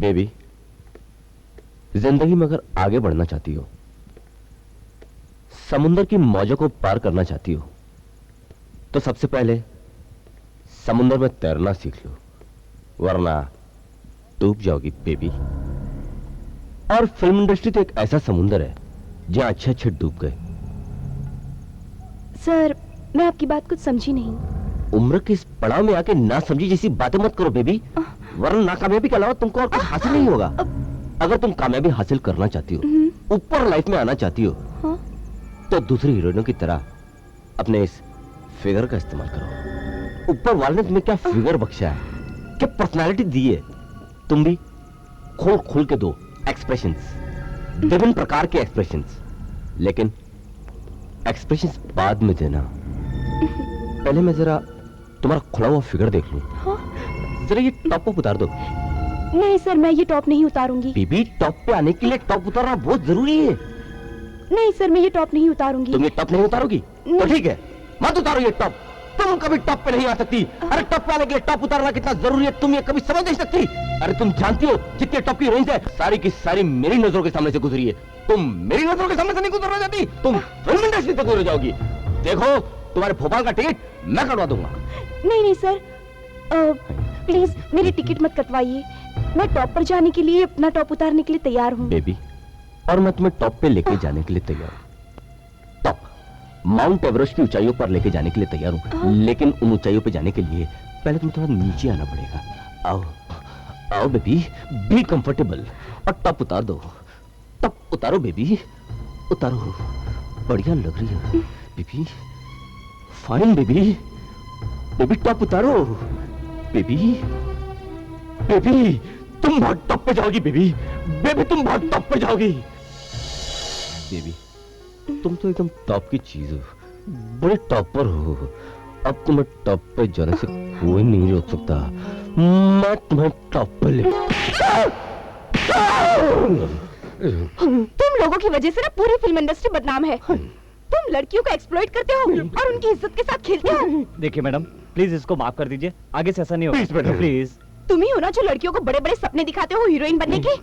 Baby, जिंदगी में अगर आगे बढ़ना चाहती हो, समुंदर की मौजों को पार करना चाहती हो, तो सबसे पहले समुंदर में तैरना सीख लो, वरना डूब जाओगी बेबी। और फिल्म इंडस्ट्री तो एक ऐसा समुंदर है जहां अच्छे अच्छे डूब गए। सर, मैं आपकी बात कुछ समझी नहीं। उम्र के इस पड़ाव में आके ना समझी जैसी बातें मत करो बेबी, वरना नाकामयाबी के अलावा तुमको और कुछ हासिल नहीं होगा। अगर तुम कामयाबी हासिल करना चाहती हो, ऊपर लाइफ में आना चाहती हो, तो दूसरी हीरोइनों की तरह अपने इस फिगर का इस्तेमाल करो। ऊपर वाले ने तुम्हें क्या फिगर बख्शा है, क्या पर्सनालिटी दी है। तुम भी खोल खोल के दो एक्सप्रेशंस, विभिन्न प्रकार के एक्सप्रेशंस, लेकिन एक्सप्रेशंस बाद में देना। पहले मैं जरा तुम्हारा खुला हुआ फिगर देख लूं। जरा ये टॉप अप उतार दो। नहीं सर, मैं ये टॉप नहीं उतारूंगी। बेबी, टॉप पे आने के लिए टॉप उतारना बहुत जरूरी है। नहीं सर, मैं ये टॉप नहीं उतारूंगी। तुम ये टॉप नहीं उतारोगी तो ठीक है, मत उतारो ये टॉप। तुम कभी टॉप पे नहीं आ सकती। अरे टॉप पे आने के लिए टॉप उतारना कितना जरूरी है तुम ये कभी समझ नहीं सकती। अरे तुम जानती हो जितने टॉप की रेंज है सारी की सारी मेरी नजरों के सामने से गुजरी है। तुम मेरी नजरों के सामने से नहीं गुजरना चाहती, तुम फिल्म इंडस्ट्री तक गुजर जाओगी। देखो, तुम्हारे भोपाल का टिकट मैं कटवा दूंगा। नहीं नहीं सर, प्लीज मेरी टिकट मत कटवाइए। मैं टॉप पर जाने के लिए, अपना टॉप उतारने के लिए तैयार हूँ। बेबी, और मैं तुम्हें टॉप पे लेके जाने के लिए तैयार हूँ। टॉप माउंट एवरेस्ट की ऊंचाइयों पर लेके जाने के लिए तैयार हूँ, लेकिन उन ऊंचाइयों पे जाने के लिए पहले तुम्हें थोड़ा नीचे आना पड़ेगा। आओ आओ बेबी, बी कंफर्टेबल और टॉप उतार दो। टॉप उतारो बेबी, उतारो। बढ़िया लग रही है baby, fine baby. Baby top उतारो बेबी। बेबी, तुम बहुत टॉप पे जाओगी बेबी। बेबी, तुम बहुत टॉप पे जाओगी। बेबी, तुम तो एकदम टॉप की चीज हो, बड़े टॉपर हो। अब तुम्हें टॉप पे जाने से कोई नहीं रोक सकता। मैं तुम्हें टॉप पे ले। तुम लोगों की वजह से ना पूरी फिल्म इंडस्ट्री बदनाम है। तुम लड़कियों को एक्सप्लॉइट करते हो और उनकी इज्जत के साथ खेलते हो। देखिए मैडम, प्लीज इसको माफ कर दीजिए, आगे से ऐसा नहीं होगा प्लीज। तुम ही हो ना जो लड़कियों को बड़े बड़े सपने दिखाते हो हीरोइन बनने के।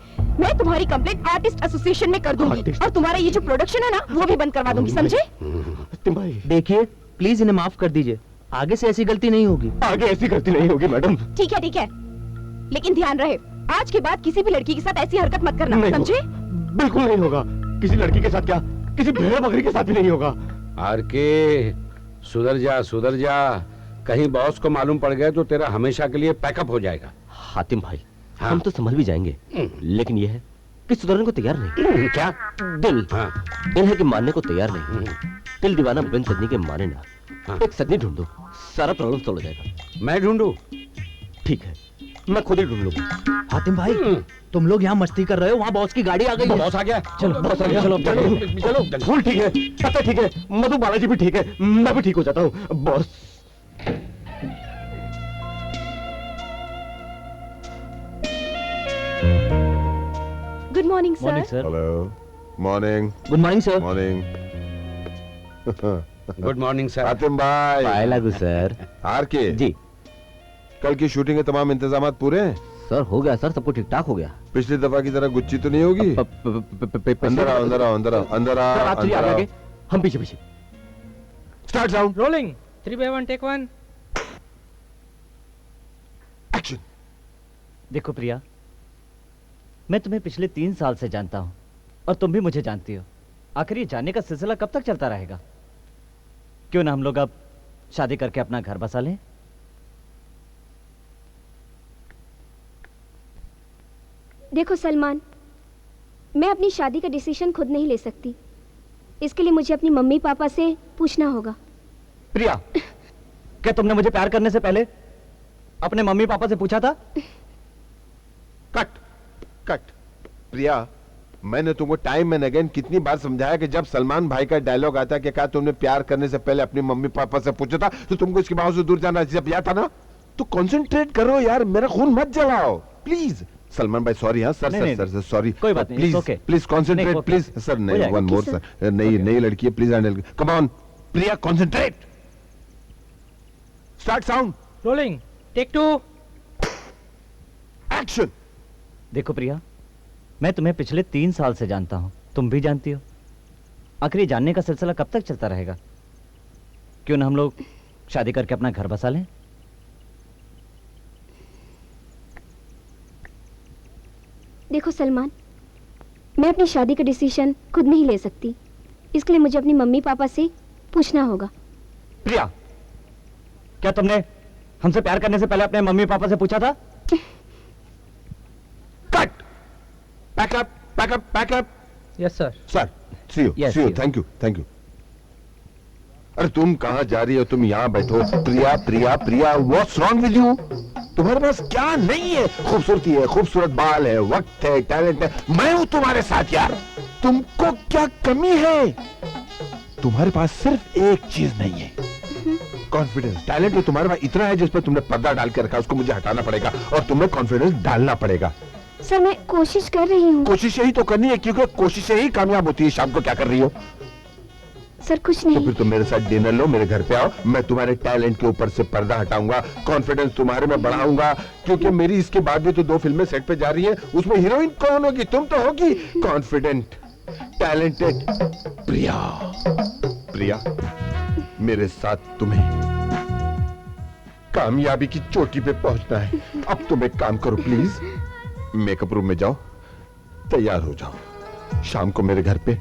मैं तुम्हारी कंप्लेंट आर्टिस्ट एसोसिएशन में कर दूंगी और तुम्हारा ये जो प्रोडक्शन है ना वो भी बंद करवा दूंगी, समझे? देखिए प्लीज इन्हें माफ कर दीजिए, आगे से ऐसी गलती नहीं होगी। आगे ऐसी गलती नहीं होगी मैडम। ठीक है, लेकिन ध्यान रहे आज के बाद किसी भी लड़की के साथ ऐसी हरकत मत करना, समझे? बिल्कुल नहीं होगा। किसी लड़की के साथ क्या, किसी भेड़ बकरी के साथ भी नहीं होगा। आर के, सुधर जा सुधर जा। कहीं बॉस को मालूम पड़ गया तो तेरा हमेशा के लिए पैकअप हो जाएगा। हातिम भाई, हम तो संभल भी जाएंगे, लेकिन यह है कि सुधरने को तैयार नहीं। क्या? दिल दिल है कि मानने को तैयार नहीं। दिल दीवाना बिन सदनी के माने ना। एक सदनी ढूंढो, सारा प्रॉब्लम सॉल्व हो जाएगा। मैं ढूंढूं? ठीक है, मैं खुद ही ढूंढ लूंगा। हातिम भाई, तुम लोग यहाँ मस्ती कर रहे हो, वहाँ बॉस की गाड़ी आ गई है। बॉस आ गया। चलो बॉस आ गया। चलो फूल ठीक है, पता ठीक है, मधु बालाजी भी ठीक है, मैं भी ठीक हो जाता हूँ। Boss good morning sir. Morning sir. Hello, morning. Good morning sir. Morning. Good morning sir. Hatim भाई। पाए लागू सर। आर के जी कल की शूटिंग के तमाम इंतजाम पूरे हैं? सर, हो गया सर, सब कुछ ठीक ठाक हो गया। पिछली दफा की तरह गुच्ची तो नहीं होगी? अंदर आओ अंदर आओ अंदर आओ अंदर आओ सर, आप चलिए अंदर आगे, आओ। हम पीछे पीछे। Start sound. Rolling 3/1 take 1। Action. देखो प्रिया, मैं तुम्हें पिछले 3 साल से जानता हूं और तुम भी मुझे जानती हो। आखिर ये जानने का सिलसिला कब तक चलता रहेगा? क्यों ना हम लोग अब शादी करके अपना घर बसा लें? देखो सलमान, मैं अपनी शादी का डिसीजन खुद नहीं ले सकती। इसके लिए मुझे अपनी मम्मी पापा से पूछना होगा। प्रिया, क्या तुमने मुझे प्यार करने से पहले अपने मम्मी पापा से पूछा था? Cut cut. प्रिया, मैंने तुमको टाइम एंड अगेन कितनी बार समझाया कि जब सलमान भाई का डायलॉग आता है कि क्या तुमने प्यार करने से पहले अपनी मम्मी पापा से पूछा था, तो तुमको इसके बाहर से दूर जाना जब याद था ना। तो कंसंट्रेट करो यार, मेरा खून मत जलाओ प्लीज। सलमान भाई सॉरी। हाँ सर सर सर सॉरी, कोई बात नहीं, प्लीज okay. प्लीज कंसंट्रेट नहीं, प्लीज सर। नहीं, वन मोर सर। नई लड़की है, please handle. Come on Priya, concentrate. Start sound. Rolling take 2। Action. देखो प्रिया, मैं तुम्हें पिछले 3 साल से जानता हूं, तुम भी जानती हो। आखिर ये जानने का सिलसिला कब तक चलता रहेगा? क्यों ना हम लोग शादी करके अपना घर बसा लें? देखो सलमान, मैं अपनी शादी का डिसीजन खुद नहीं ले सकती। इसके लिए मुझे अपनी मम्मी पापा से पूछना होगा। प्रिया, क्या तुमने हमसे प्यार करने से पहले अपने मम्मी पापा से पूछा था? Cut, pack up pack up pack up. Yes sir. Sir, see you, Yes, see you, see you. Thank you thank you. अरे तुम कहां जा रही हो? तुम यहां बैठो। Priya Priya Priya, what's wrong with you? तुम्हारे पास क्या नहीं है? खूबसूरती है, खूबसूरत बाल है, वक्त है, टैलेंट है, मैं हूं तुम्हारे साथ यार। तुमको क्या कमी है? तुम्हारे पास सिर्फ एक चीज नहीं है, कॉन्फिडेंस। टैलेंट तो तुम्हारे पास इतना है जिस पर तुमने पर्दा डाल के रखा, उसको मुझे हटाना पड़ेगा और तुम्हें कॉन्फिडेंस डालना पड़ेगा। सर मैं कोशिश कर रही हूँ। कोशिश यही तो करनी है, क्योंकि कोशिश से ही कामयाब होती है। शाम को क्या कर रही हो? सर कुछ तो नहीं। फिर तुम मेरे साथ डिनर लो, मेरे घर पे आओ, मैं तुम्हारे टैलेंट के ऊपर से पर्दा हटाऊंगा, कॉन्फिडेंस तुम्हारे में बढ़ाऊंगा। क्योंकि मेरी इसके बाद भी तो 2 फिल्में सेट पे जा रही हैं, उसमें हीरोइन कौन होगी? तुम तो होगी। कॉन्फिडेंट, टैलेंटेड प्रिया। प्रिया, मेरे साथ तुम्हें कामयाबी की चोटी पे पहुंचना है। अब तुम एक काम करो प्लीज, मेकअप रूम में जाओ, तैयार हो जाओ। शाम को मेरे घर पे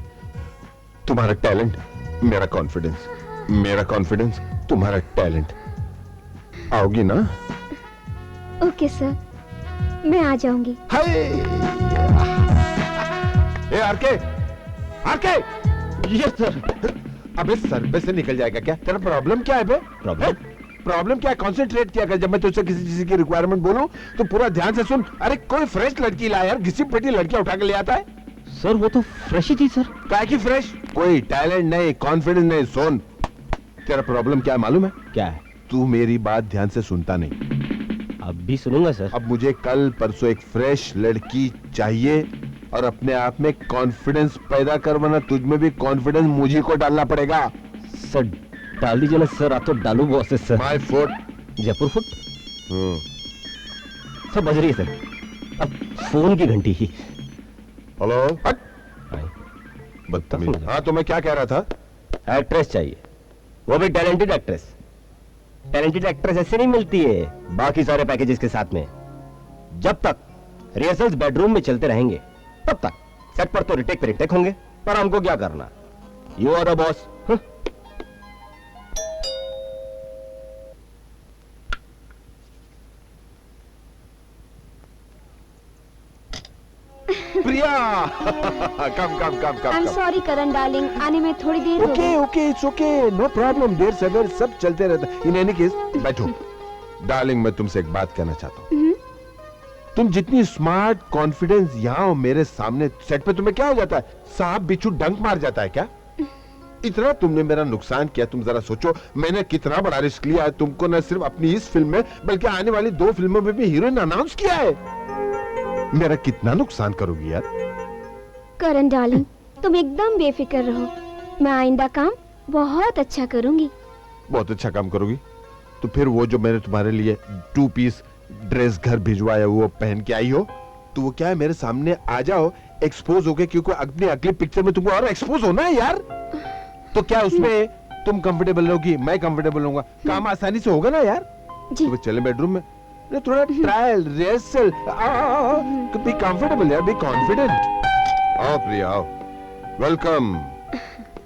तुम्हारा टैलेंट, मेरा कॉन्फिडेंस, मेरा कॉन्फिडेंस, तुम्हारा टैलेंट। आओगी ना? ओके सर, मैं आ जाऊंगी। हाय! ए आरके, आरके! Yes sir. अबे सर पे से निकल जाएगा क्या? तेरा प्रॉब्लम क्या है बे? प्रॉब्लम? प्रॉब्लम क्या है? कंसंट्रेट किया कर। जब मैं तुझसे किसी चीज की रिक्वायरमेंट बोलूं तो पूरा ध्यान से सुन। अरे कोई फ्रेश लड़की ला यार, घिसी पिटी लड़कियां उठा के ले आता है। सर वो तो फ्रेश ही थी सर। क्या की फ्रेश? कोई टैलेंट नहीं, कॉन्फिडेंस नहीं। सुन, तेरा प्रॉब्लम क्या है मालूम है? क्या है? तू मेरी बात ध्यान से सुनता नहीं। अब भी सुनूंगा सर। अब मुझे कल परसों एक फ्रेश लड़की चाहिए और अपने आप में कॉन्फिडेंस पैदा कर, वरना तुझ में भी कॉन्फिडेंस मुझे को डालना पड़ेगा। सर डाल दीजिए ना सर, आप तो डालू बॉस है sir. My foot. Jaipur foot. Sir बज रही है सर, अब फोन की घंटी ही। हेलो। बदतमीज। हाँ, तो मैं क्या कह रहा था? एक्ट्रेस चाहिए, वो भी टैलेंटेड एक्ट्रेस। टैलेंटेड एक्ट्रेस ऐसे नहीं मिलती है बाकी सारे पैकेजेस के साथ में। जब तक रिहर्सल्स बेडरूम में चलते रहेंगे तब तक सेट पर तो रिटेक पे रिटेक होंगे, पर हमको क्या करना? You are the boss. Priya. Come come come come. I am sorry Karan darling, आने में थोड़ी देर हो ओके गई। Okay, it's okay, no problem. देर सवेर सब चलते रहता है। इन एनी केस बैठो। डार्लिंग, मैं तुमसे एक बात कहना चाहता हूँ। तुम जितनी स्मार्ट, कॉन्फिडेंस यहाँ हो मेरे सामने, सेट पे तुम्हें क्या हो जाता है? सांप बिच्छू डंक मार जाता है क्या? इतना तुमने मेरा नुकसान किया। तुम जरा सोचो, मैंने कितना बड़ा रिस्क लिया है। तुमको न सिर्फ अपनी इस फिल्म में बल्कि आने वाली 2 फिल्मों में भी हीरोइन अनाउंस किया है। मेरा कितना नुकसान करोगी यार? करण डार्लिंग, तुम एकदम बेफिक्र रहो, मैं आइंदा काम बहुत अच्छा करूंगी। बहुत अच्छा काम करोगी? तो फिर वो जो मैंने तुम्हारे लिए 2 पीस ड्रेस घर भिजवाया, वो पहन के आई हो, तो वो क्या है, मेरे सामने आ जाओ एक्सपोज हो गए, क्योंकि अपनी अगली पिक्चर में तुमको और एक्सपोज होना है यार। तो क्या उसमें तुम कंफर्टेबल रहोगी, मैं कंफर्टेबल रहूंगा, काम आसानी से होगा ना यार? जी। तो चले बेडरूम में, थोड़ा ट्रायल रिहर्सल, बी कंफर्टेबल यार, बी कॉन्फिडेंट। आओ प्रिया, आओ। Welcome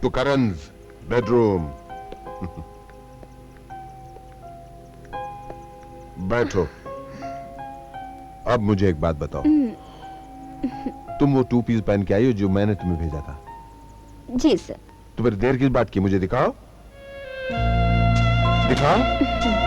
to Karan's bedroom. बैठो। अब मुझे एक बात बताओ, तुम वो 2 पीस पहन के आई हो जो मैंने तुम्हें भेजा था? जी सर। तो फिर देर किस बात की? मुझे दिखाओ, दिखाओ।